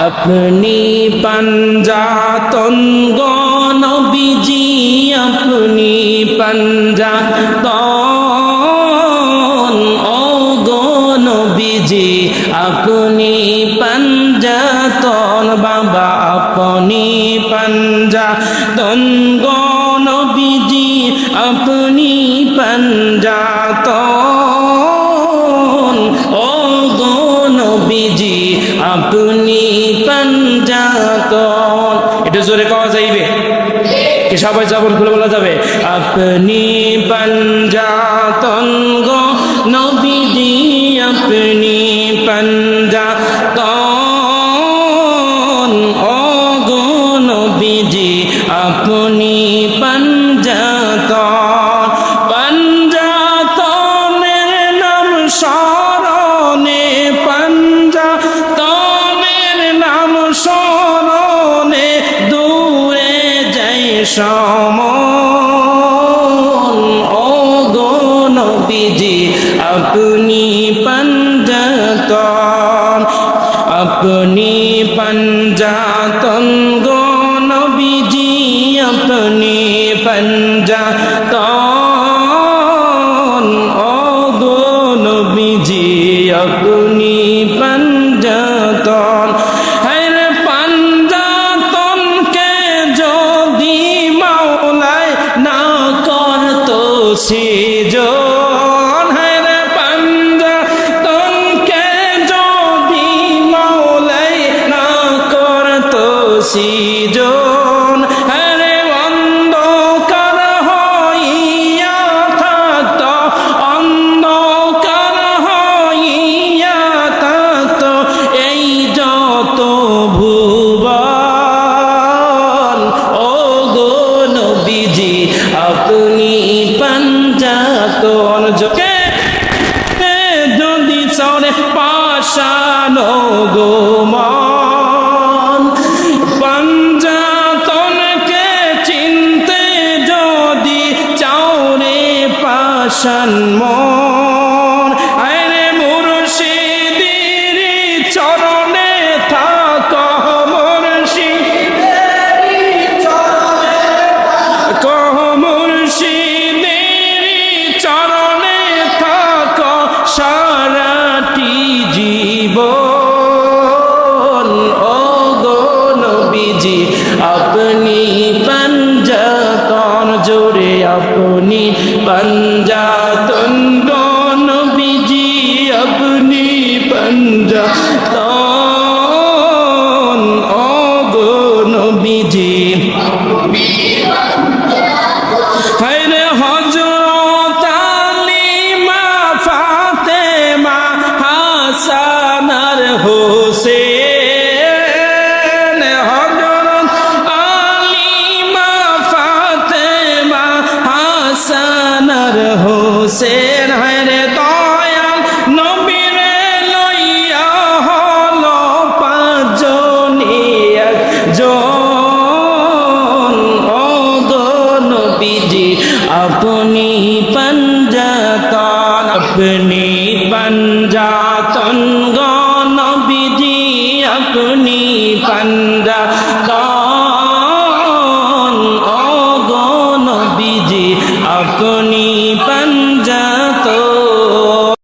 अपनी पंजातन गो नबीजी अपनी पंजातन ओ गो नबीजी अपनी पंजातन बाबा अपनी पंजातन गो नबीजी अपनी पंजातन ओ गो नबीजी अपनी पंजातन এটা জোরে কওয়া যাইবে কি সবাই জবান খুলে বলা যাবে अपनी पंजातन गो नबीजी अपनी पंजातन ओ गो नबीजी अपनी पंजातन पंजातনের নাম স্মরণে पंजातনের নাম স্মরণে দূরে যাই সমন ও গো নবীজি अपनी पंजातन अपनी पंजातन गो नबीजी अपनी पंजातन ओ गो नबीजी अपनी पंजातन हरे पंजातन के जोदी मौलाए ना कर तो सृজন हरे पंजातन के जोदी मौलाए ना कर तो सृজন हरे অন্ধকার হইয়া থাকত অন্ধকার হইয়া থাকত এই যত ভুবন ও গো নবীজি আপনি पंजातन जोके যদি চলে পাশানো গো মন पंजातनके চিনতে যদি চাও রে পাশান মন আরে মুর্শিদের চরণে থাক মুর্শিদের চরণে কহ মুর্শিদের চরণে থাক সারাটি জীবন ও গো নবীজি अपनी पंजातन जोरे अपनी पंजातन गो नबीजी अपनी पंजातन ओ गो नबीजी हरे हजरत आली मा फातेमा हासान और हुसैन हजरत आली मा फातेमा हासान और हुसैन हरे दयाल नबीरे लइया हलो पाঁচজনই একজন ও গো नबीजी अपनी पंजातन अपनी पंजातन